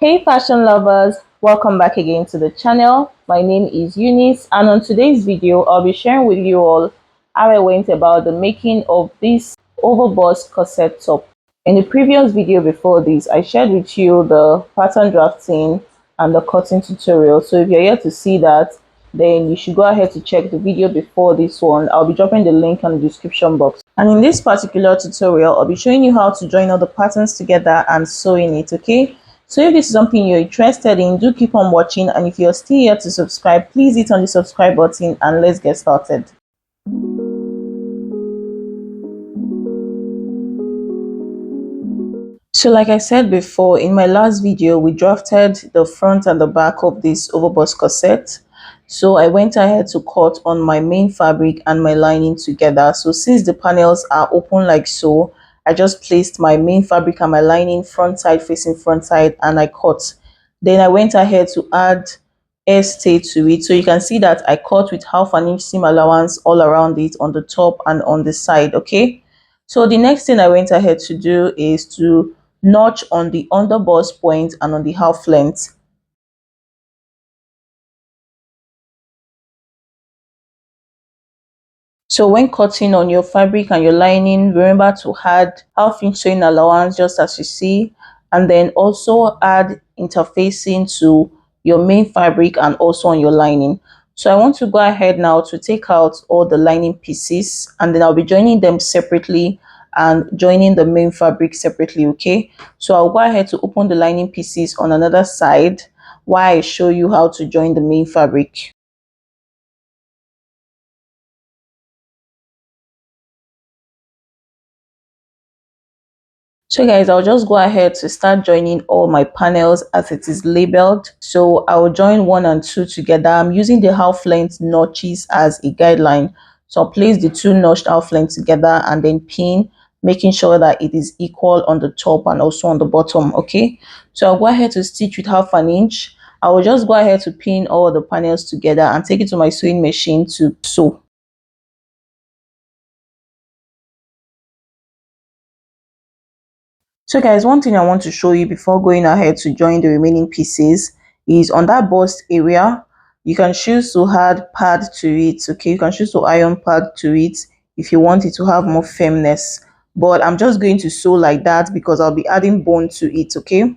Hey fashion lovers, welcome back again to the channel. My name is Eunice, and on today's video I'll be sharing with you all how I went about the making of this overbust corset top. In the previous video before this, I shared with you the pattern drafting and the cutting tutorial. So if you're here to see that, then you should go ahead to check the video before this one. I'll be dropping the link in the description box. And in this particular tutorial, I'll be showing you how to join all the patterns together and sewing it, okay? So if this is something you're interested in, do keep on watching, and if you're still here to subscribe, please hit on the subscribe button and let's get started. So like I said before, in my last video, we drafted the front and the back of this overbust corset. So I went ahead to cut on my main fabric and my lining together. So since the panels are open like so, I just placed my main fabric and my lining front side facing front side and I cut. Then I went ahead to add air stay to it. So you can see that I cut with 1/2 inch seam allowance all around it on the top and on the side, okay? So the next thing I went ahead to do is to notch on the underbust point and on the half length. So when cutting on your fabric and your lining, remember to add 1/2 inch sewing allowance just as you see, and then also add interfacing to your main fabric and also on your lining. So I want to go ahead now to take out all the lining pieces, and then I'll be joining them separately and joining the main fabric separately, okay? So I'll go ahead to open the lining pieces on another side while I show you how to join the main fabric. So guys, I'll just go ahead to start joining all my panels as it is labeled. So I'll join 1 and 2 together. I'm using the half length notches as a guideline. So I'll place the 2 notched half length together and then pin, making sure that it is equal on the top and also on the bottom, okay? So I'll go ahead to stitch with 1/2 inch. I will just go ahead to pin all the panels together and take it to my sewing machine to sew. So guys, one thing I want to show you before going ahead to join the remaining pieces is on that bust area, you can choose to add pad to it, okay? You can choose to iron pad to it if you want it to have more firmness. But I'm just going to sew like that because I'll be adding bone to it, okay?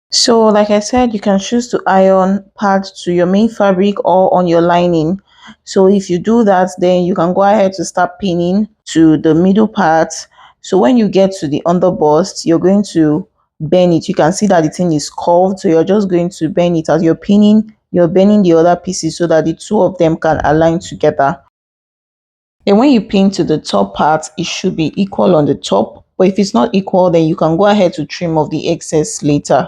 So like I said, you can choose to iron pad to your main fabric or on your lining. So if you do that, then you can go ahead to start pinning to the middle part. So when you get to the underbust, you're going to bend it. You can see that the thing is curved, so you're just going to bend it as you're pinning. You're bending the other pieces so that the two of them can align together. Then when you pin to the top part, it should be equal on the top. But if it's not equal, then you can go ahead to trim off the excess later.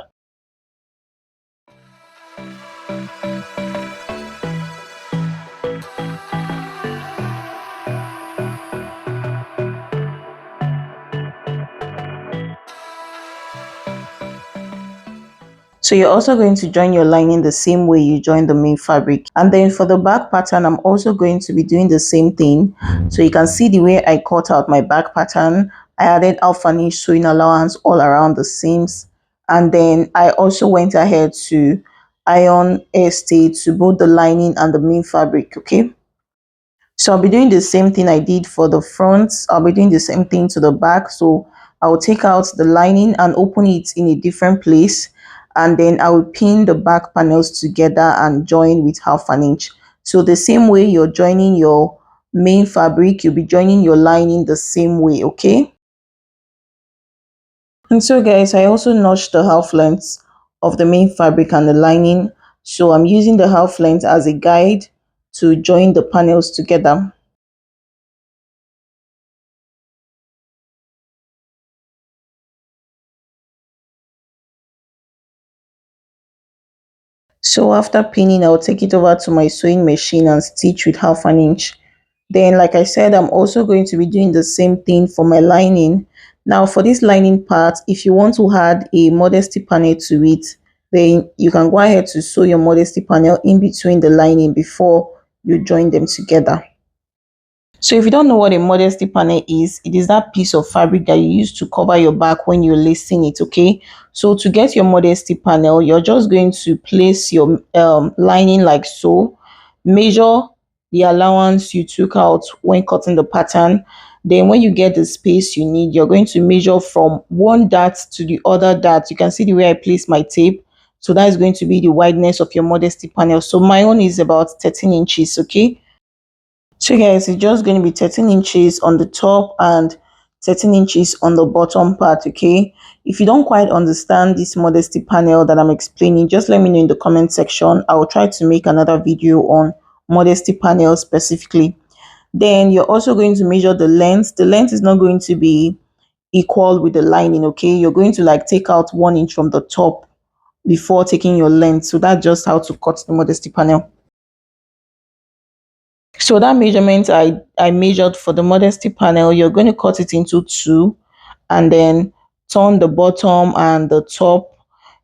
So you're also going to join your lining the same way you join the main fabric. And then for the back pattern, I'm also going to be doing the same thing. So you can see the way I cut out my back pattern. I added 1/2 inch sewing allowance all around the seams. And then I also went ahead to iron air stay to both the lining and the main fabric, okay? So I'll be doing the same thing I did for the front. I'll be doing the same thing to the back. So I'll take out the lining and open it in a different place. And then I will pin the back panels together and join with 1/2 inch. So the same way you're joining your main fabric, you'll be joining your lining the same way, okay? And so guys, I also notched the half length of the main fabric and the lining. So I'm using the half length as a guide to join the panels together. So after pinning, I'll take it over to my sewing machine and stitch with 1/2 inch. Then, like I said, I'm also going to be doing the same thing for my lining. Now, for this lining part, if you want to add a modesty panel to it, then you can go ahead to sew your modesty panel in between the lining before you join them together. So if you don't know what a modesty panel is, it is that piece of fabric that you use to cover your back when you're lacing it, okay? So to get your modesty panel, you're just going to place your lining like so, measure the allowance you took out when cutting the pattern. Then when you get the space you need, you're going to measure from one dart to the other dart. You can see the way I place my tape. So that is going to be the wideness of your modesty panel. So my own is about 13 inches, okay? So guys, it's just going to be 13 inches on the top and 13 inches on the bottom part, okay? If you don't quite understand this modesty panel that I'm explaining, just let me know in the comment section. I will try to make another video on modesty panel specifically. Then you're also going to measure the length. The length is not going to be equal with the lining, okay? You're going to like take out 1 inch from the top before taking your length. So that's just how to cut the modesty panel. So that measurement I measured for the modesty panel, you're going to cut it into two and then turn the bottom and the top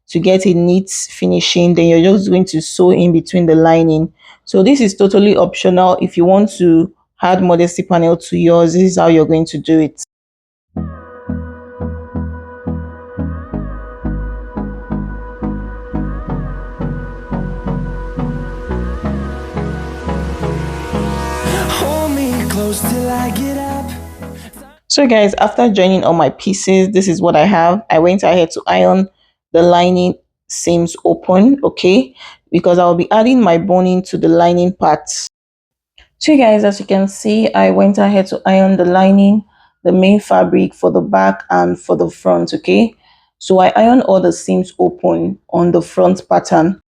to get a neat finishing. Then you're just going to sew in between the lining. So this is totally optional. If you want to add modesty panel to yours, this is how you're going to do it. Hold me close till I get up. So guys, after joining all my pieces, this is what I have. I went ahead to iron the lining seams open, okay, because I'll be adding my boning to the lining parts. So guys, as you can see, I went ahead to iron the lining, the main fabric for the back and for the front, okay. So I iron all the seams open on the front pattern.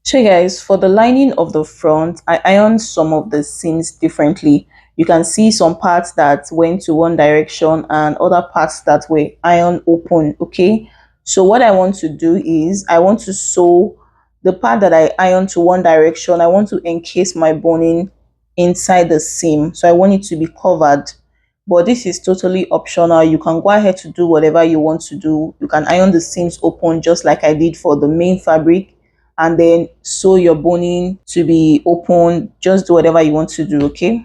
So guys, for the lining of the front, I ironed some of the seams differently. You can see some parts that went to one direction and other parts that were iron open, okay? So what I want to do is I want to sew the part that I ironed to one direction. I want to encase my boning inside the seam. So I want it to be covered. But this is totally optional. You can go ahead to do whatever you want to do. You can iron the seams open just like I did for the main fabric and then sew your boning to be open. Just do whatever you want to do, okay?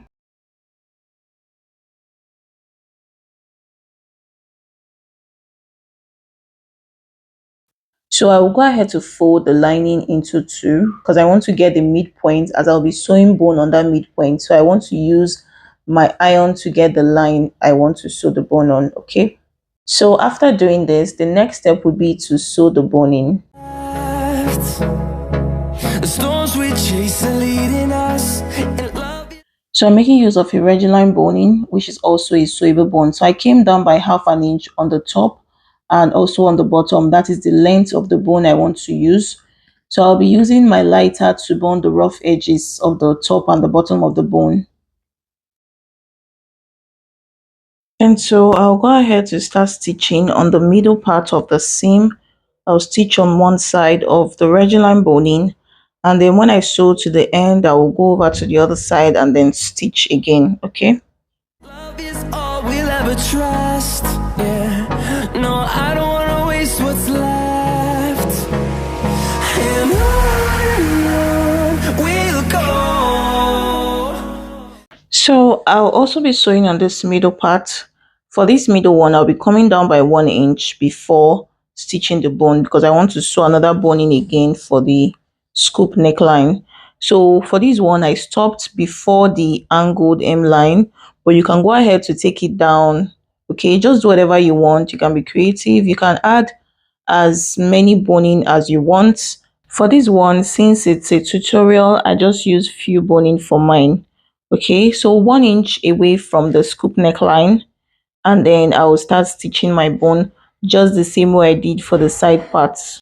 So I will go ahead to fold the lining into two because I want to get the midpoint as I'll be sewing bone on that midpoint. So I want to use my iron to get the line I want to sew the bone on, okay? So after doing this, the next step would be to sew the boning. The storms we chase are leading us. And love is So I'm making use of a regular boning, which is also a sewable bone. So I came down by 1/2 inch on the top and also on the bottom. That is the length of the bone I want to use. So I'll be using my lighter to bond the rough edges of the top and the bottom of the bone. And so I'll go ahead to start stitching on the middle part of the seam. I'll stitch on one side of the regular boning, and then when I sew to the end, I will go over to the other side and then stitch again, okay? love is all we'll ever trust. Yeah. No, I don't wanna waste what's left. And on we'll go. So I'll also be sewing on this middle part. For this middle one, I'll be coming down by 1 inch before stitching the bone because I want to sew another bone in again for the scoop neckline. So for this one, I stopped before the angled hemline, but you can go ahead to take it down. Okay, just do whatever you want. You can be creative. You can add as many boning as you want. For this one, since it's a tutorial, I just use few boning for mine. Okay, so 1 inch away from the scoop neckline, and then I will start stitching my bone just the same way I did for the side parts.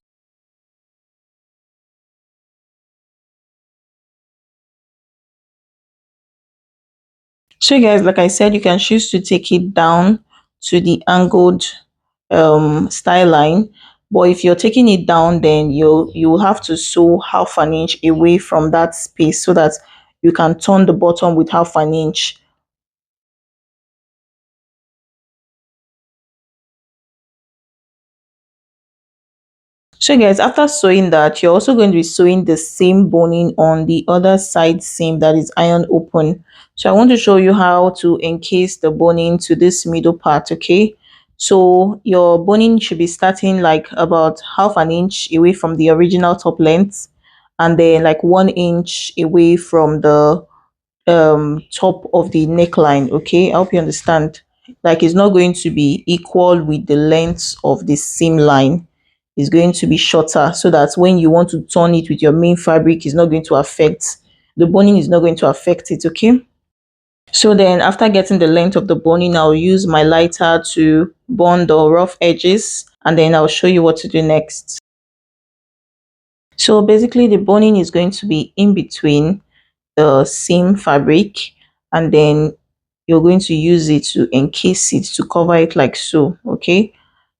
So guys, like I said, you can choose to take it down to the angled style line, but if you're taking it down, then you will have to sew 1/2 inch away from that space so that you can turn the bottom with 1/2 inch. So guys, after sewing that, you're also going to be sewing the same boning on the other side seam that is iron open. So I want to show you how to encase the boning to this middle part, okay? So your boning should be starting like about half an inch away from the original top length, and then like 1 inch away from the top of the neckline. Okay, I hope you understand. Like, it's not going to be equal with the length of the seam line. It's going to be shorter, so that when you want to turn it with your main fabric, it's not going to affect the boning, is not going to affect it. Okay, so then after getting the length of the boning, I'll use my lighter to bond the rough edges, and then I'll show you what to do next. So basically the boning is going to be in between the seam fabric, and then you're going to use it to encase it, to cover it like so. Okay,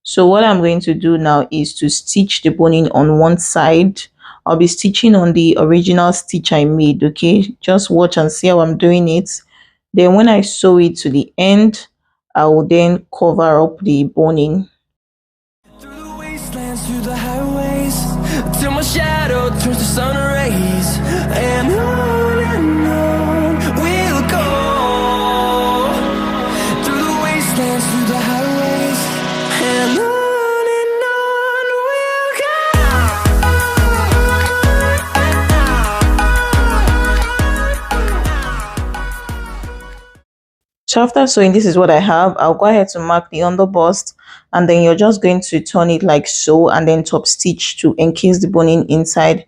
so what I'm going to do now is to stitch the boning on one side. I'll be stitching on the original stitch I made. Okay, just watch and see how I'm doing it. Then when I sew it to the end, I will then cover up the boning. Through the wastelands, through the highways, till my shadow turns to sun rays, and on we'll go. Through the wastelands, through the highways, and on we'll go. So after sewing, this is what I have. I'll go ahead to mark the underbust, and then you're just going to turn it like so, and then top stitch to encase the boning inside.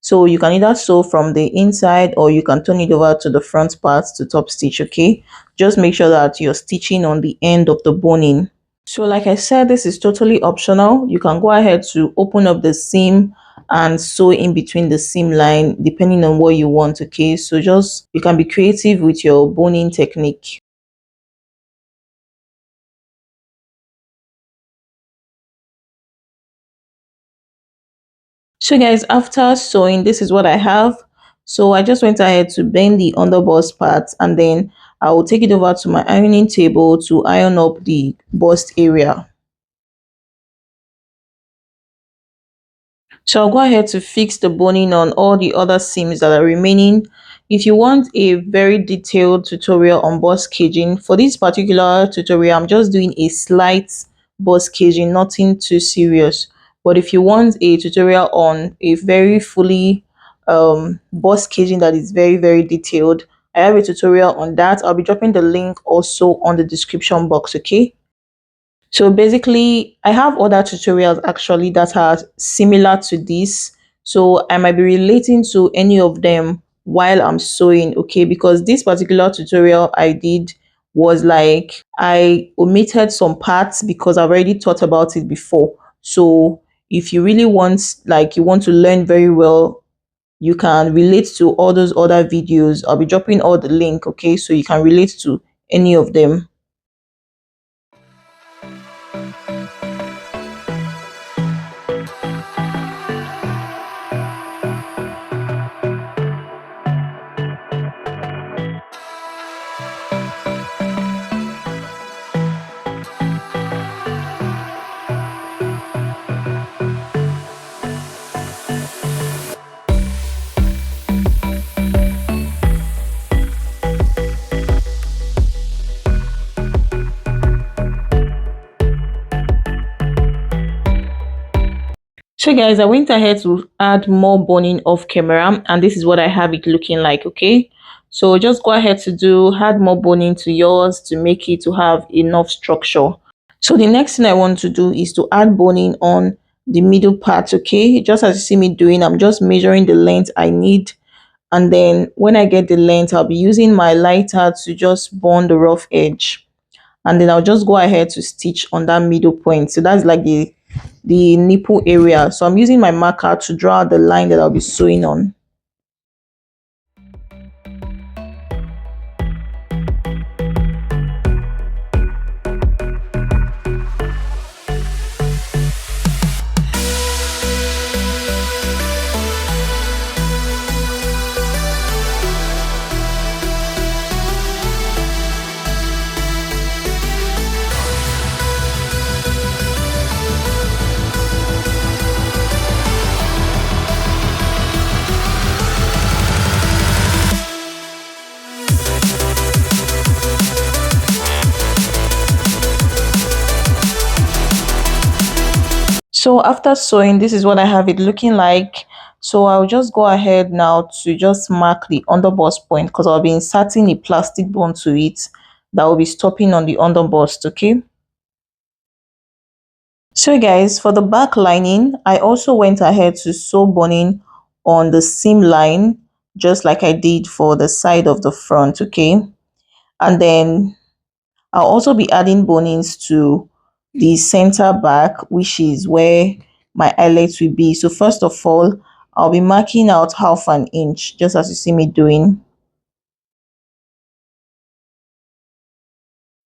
So you can either sew from the inside, or you can turn it over to the front part to top stitch. Okay, just make sure that you're stitching on the end of the boning. So like I said, this is totally optional. You can go ahead to open up the seam and sew in between the seam line depending on what you want. Okay, so just you can be creative with your boning technique. So guys, after sewing, this is what I have. So I just went ahead to bend the underbust part, and then I will take it over to my ironing table to iron up the bust area. So I'll go ahead to fix the boning on all the other seams that are remaining. If you want a very detailed tutorial on bust caging, for this particular tutorial, I'm just doing a slight bust caging, nothing too serious. But if you want a tutorial on a very fully bust caging that is very detailed, I have a tutorial on that. I'll be dropping the link also on the description box. Okay, so basically, I have other tutorials actually that are similar to this. So I might be relating to any of them while I'm sewing, okay? Because this particular tutorial I did was like I omitted some parts because I've already thought about it before. So if you really want, like you want to learn very well, you can relate to all those other videos. I'll be dropping all the link, okay? So you can relate to any of them. So guys, I went ahead to add more boning off camera, and this is what I have it looking like. Okay, so just go ahead to add more boning to yours to make it to have enough structure. So the next thing I want to do is to add boning on the middle part. Okay, just as you see me doing, I'm just measuring the length I need, and then when I get the length, I'll be using my lighter to just bond the rough edge, and then I'll just go ahead to stitch on that middle point. So that's like the nipple area. So I'm using my marker to draw the line that I'll be sewing on. So after sewing, this is what I have it looking like. So I'll just go ahead now to just mark the underbust point because I'll be inserting a plastic bone to it that will be stopping on the underbust. Okay. So guys, for the back lining, I also went ahead to sew boning on the seam line just like I did for the side of the front. Okay. And then I'll also be adding bonings to the center back, which is where my eyelets will be. So first of all, I'll be marking out half an inch, just as you see me doing.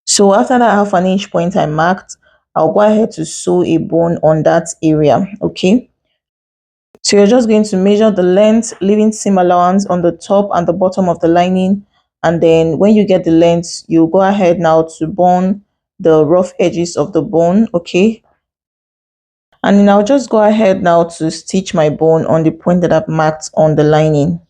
So after that half an inch point I marked, I'll go ahead to sew a bone on that area, okay? So you're just going to measure the length, leaving seam allowance on the top and the bottom of the lining. And then when you get the length, you go ahead now to bone the rough edges of the bone, okay? And then I'll just go ahead now to stitch my bone on the point that I've marked on the lining.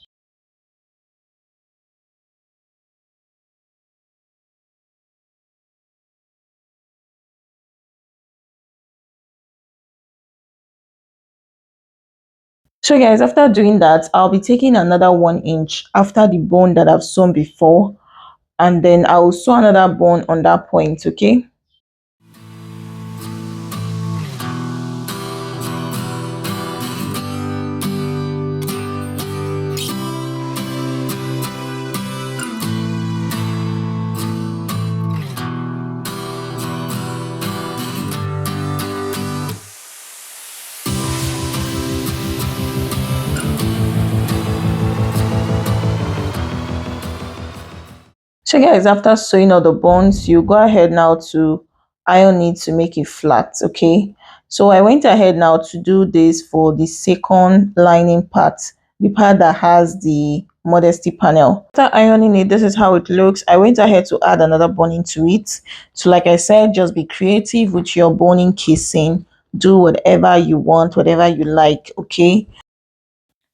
So guys, after doing that, I'll be taking another 1 inch after the bone that I've sewn before, and then I will sew another bone on that point, okay? So guys, after sewing all the bones, you go ahead now to iron it to make it flat, okay? So I went ahead now to do this for the second lining part, the part that has the modesty panel. After ironing it, this is how it looks. I went ahead to add another boning to it. So like I said, just be creative with your boning casing. Do whatever you want, whatever you like, okay?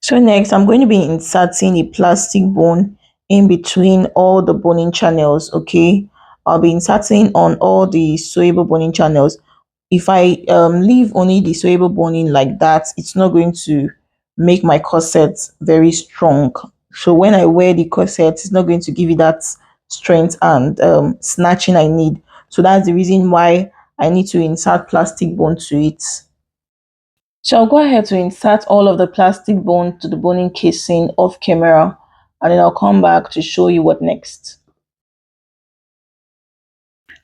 So next, I'm going to be inserting a plastic bone in between all the boning channels, okay? I'll be inserting on all the sewable boning channels. If I leave only the sewable boning like that, it's not going to make my corset very strong. So when I wear the corset, it's not going to give you that strength and snatching I need. So that's the reason why I need to insert plastic bone to it. So I'll go ahead to insert all of the plastic bone to the boning casing off camera, and then I'll come back to show you what next.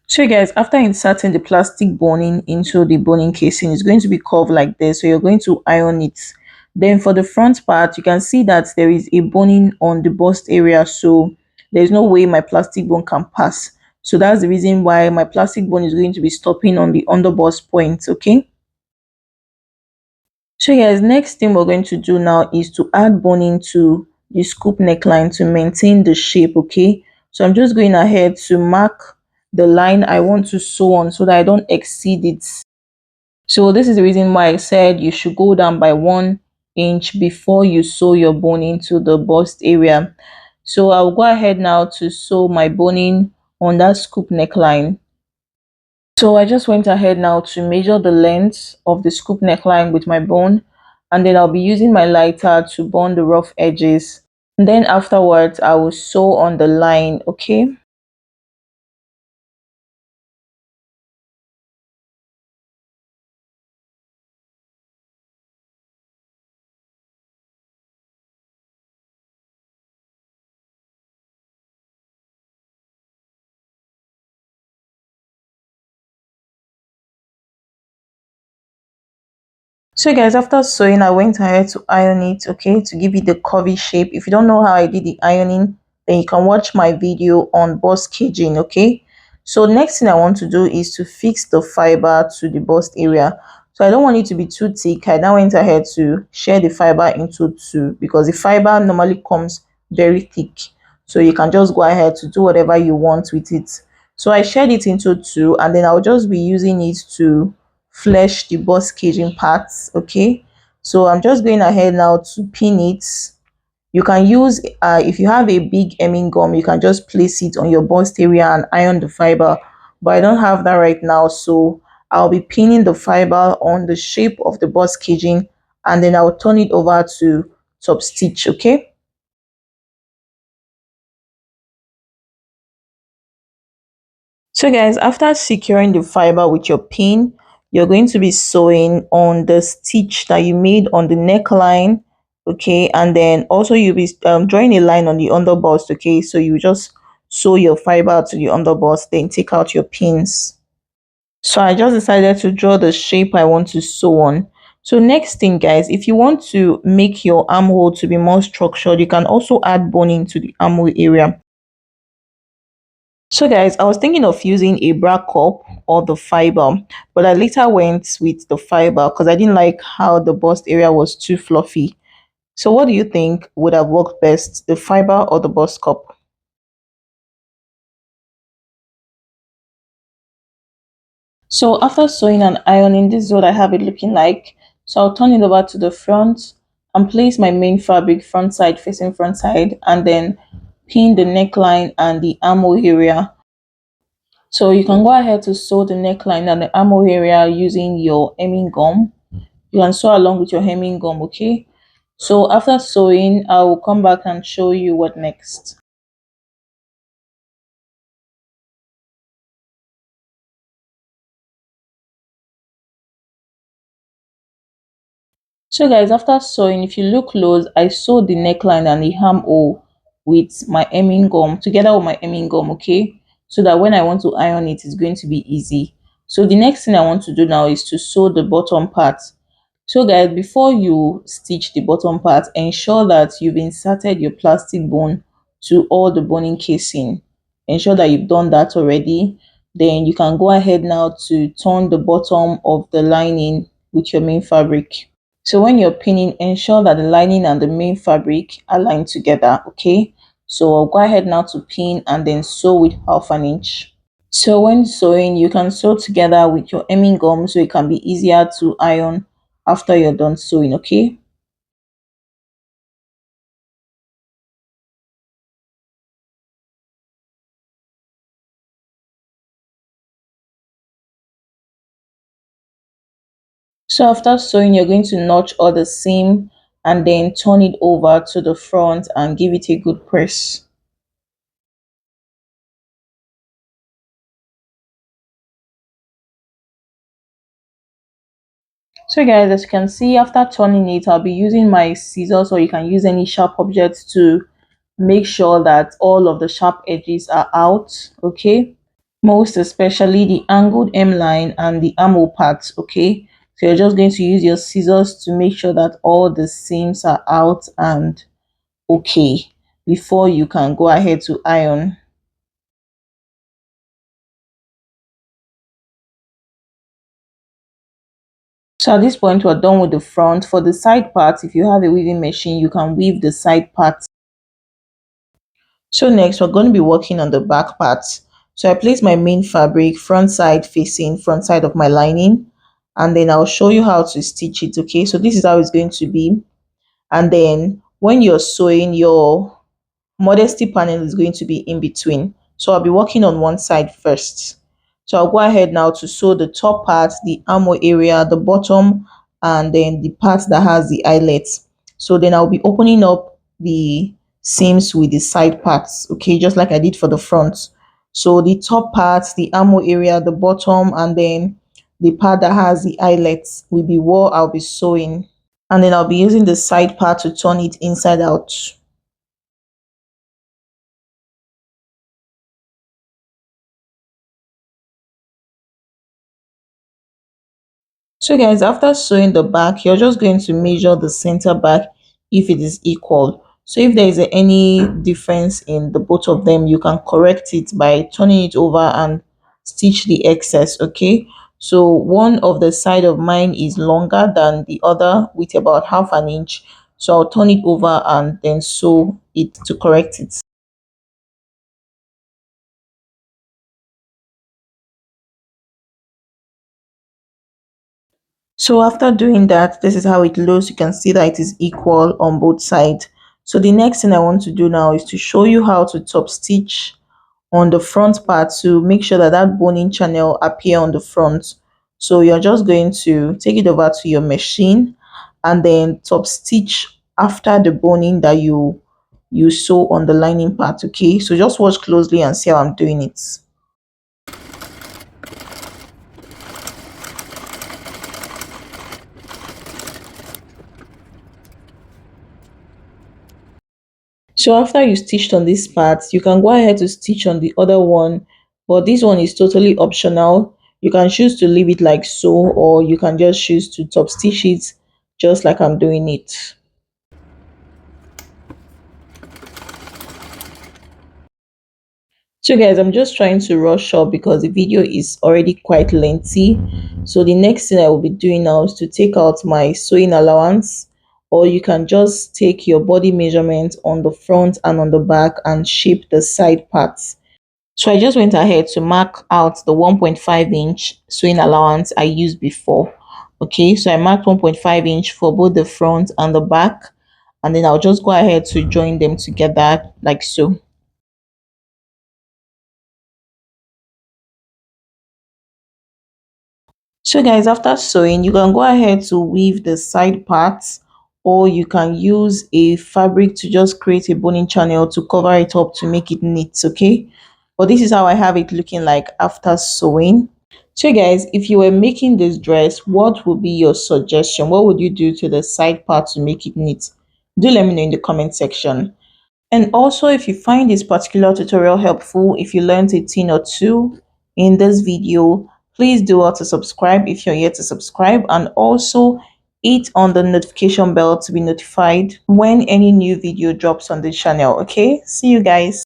So guys, after inserting the plastic boning into the boning casing, it's going to be curved like this. So you're going to iron it. Then for the front part, you can see that there is a boning on the bust area. So there's no way my plastic bone can pass. So that's the reason why my plastic bone is going to be stopping on the underbust point, okay? So guys, next thing we're going to do now is to add boning to the scoop neckline to maintain the shape, okay? So I'm just going ahead to mark the line I want to sew on so that I don't exceed it. So this is the reason why I said you should go down by 1 inch before you sew your boning to the bust area. So I'll go ahead now to sew my boning on that scoop neckline. So I just went ahead now to measure the length of the scoop neckline with my bone, and then I'll be using my lighter to bond the rough edges. And then afterwards, I will sew on the line, okay? So guys, after sewing, I went ahead to iron it, okay, to give it the curvy shape. If you don't know how I did the ironing, then you can watch my video on bust caging, okay? So next thing I want to do is to fix the fiber to the bust area. So I don't want it to be too thick. I now went ahead to share the fiber into two because the fiber normally comes very thick. So you can just go ahead to do whatever you want with it. So I shared it into two, and then I'll just be using it to flesh the bust caging parts, okay? So I'm just going ahead now to pin it. You can use if you have a big hemming gum, you can just place it on your bust area and iron the fiber, but I don't have that right now, so I'll be pinning the fiber on the shape of the bust caging, and then I'll turn it over to top stitch. Okay. So guys, after securing the fiber with your pin, you're going to be sewing on the stitch that you made on the neckline. Okay, and then also you'll be drawing a line on the underbust. Okay, so you just sew your fiber to the underbust, then take out your pins. So I just decided to draw the shape I want to sew on. So next thing guys, if you want to make your armhole to be more structured, you can also add boning to the armhole area. So guys, I was thinking of using a bra cup or the fiber, but I later went with the fiber because I didn't like how the bust area was too fluffy. So what do you think would have worked best, the fiber or the bust cup? So after sewing and ironing, this is what I have it looking like. So I'll turn it over to the front and place my main fabric front side facing front side, and then pin the neckline and the armhole area. So you can go ahead to sew the neckline and the armhole area using your hemming gum. You can sew along with your hemming gum, okay? So after sewing, I will come back and show you what next. So guys, after sewing, if you look close, I sewed the neckline and the armhole with my hemming gum, together with my hemming gum, okay? So that when I want to iron it, it's going to be easy. So the next thing I want to do now is to sew the bottom part. So guys, before you stitch the bottom part, ensure that you've inserted your plastic bone to all the boning casing. Ensure that you've done that already. Then you can go ahead now to turn the bottom of the lining with your main fabric. So when you're pinning, ensure that the lining and the main fabric are lined together, okay? So I'll go ahead now to pin and then sew with 1/2 inch. So when sewing, you can sew together with your hemming gum so it can be easier to iron after you're done sewing, okay? So after sewing, you're going to notch all the seam and then turn it over to the front and give it a good press. So guys, as you can see, after turning it, I'll be using my scissors, or you can use any sharp objects to make sure that all of the sharp edges are out, okay? Most especially the angled hemline and the armhole parts, okay? So you're just going to use your scissors to make sure that all the seams are out and okay before you can go ahead to iron. So at this point, we're done with the front. For the side parts, if you have a weaving machine, you can weave the side parts. So next, we're going to be working on the back parts. So I place my main fabric front side facing front side of my lining, and then I'll show you how to stitch it, okay? So this is how it's going to be. And then when you're sewing, your modesty panel is going to be in between. So I'll be working on one side first. So I'll go ahead now to sew the top part, the armhole area, the bottom, and then the part that has the eyelets. So then I'll be opening up the seams with the side parts, okay, just like I did for the front. So the top part, the armhole area, the bottom, and then the part that has the eyelets will be what I'll be sewing. And then I'll be using the side part to turn it inside out. So guys, after sewing the back, you're just going to measure the center back if it is equal. So if there is any difference in the both of them, you can correct it by turning it over and stitch the excess, okay? So one of the side of mine is longer than the other with about 1/2 inch. So I'll turn it over and then sew it to correct it. So after doing that, this is how it looks. You can see that it is equal on both sides. So the next thing I want to do now is to show you how to top stitch on the front part to make sure that that boning channel appear on the front. So you're just going to take it over to your machine and then top stitch after the boning that you sew on the lining part. Okay, so just watch closely and see how I'm doing it. So after you stitched on this part, you can go ahead to stitch on the other one, but this one is totally optional. You can choose to leave it like so, or you can just choose to top stitch it just like I'm doing it. So guys, I'm just trying to rush up because the video is already quite lengthy. So the next thing I will be doing now is to take out my sewing allowance, or you can just take your body measurement on the front and on the back and shape the side parts. So I just went ahead to mark out the 1.5-inch sewing allowance I used before. Okay, so I marked 1.5-inch for both the front and the back, and then I'll just go ahead to join them together like so. So guys, after sewing, you can go ahead to weave the side parts, or you can use a fabric to just create a boning channel to cover it up to make it neat. Okay, but this is how I have it looking like after sewing. So guys, if you were making this dress, what would be your suggestion? What would you do to the side part to make it neat? Do let me know in the comment section. And also, if you find this particular tutorial helpful, if you learned a thing or two in this video, please do also subscribe if you're yet to subscribe, and also hit on the notification bell to be notified when any new video drops on the channel. Okay, see you guys.